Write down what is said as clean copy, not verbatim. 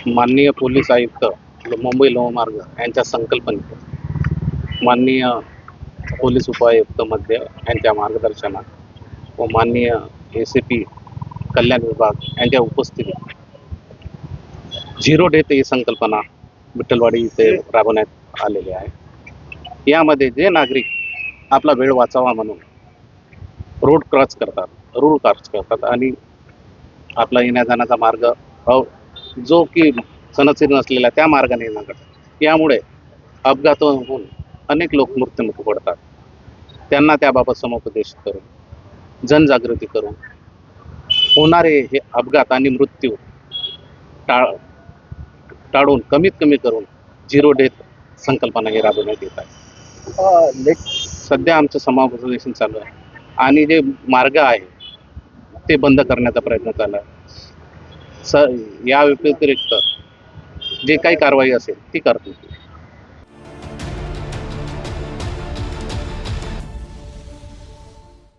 माननीय पोलीस आयुक्त मुंबई लोहमार्ग यांच्या संकल्पनेत माननीय पोलीस उपायुक्त मध्य यांच्या मार्गदर्शनात व माननीय ACP कल्याण विभाग यांच्या उपस्थितीत झिरो डेथ ही संकल्पना विठ्ठलवाडी इथे राबवण्यात आलेली आहे। यामध्ये जे नागरिक आपला वेळ वाचावा म्हणून रूळ क्रॉस करतात आणि आपला येण्या जाण्याचा मार्ग जो की सनदशीर नसलेला त्या मार्गाने येणार करतात, यामुळे अपघात होऊन अनेक लोक मृत्युमुखी पडतात। त्यांना त्याबाबत समुपदेश करून जनजागृती करून होणारे हे अपघात आणि मृत्यू टाळून कमीत कमी करून झिरो डेथ संकल्पना ही राबवण्यात येत आहे। सध्या आमचं समुपदेशन चालू आहे आणि जे मार्ग आहे ते बंद करण्याचा प्रयत्न चालू आहे। या व्यतिरिक्त जे काही कारवाई असेल ती करतो।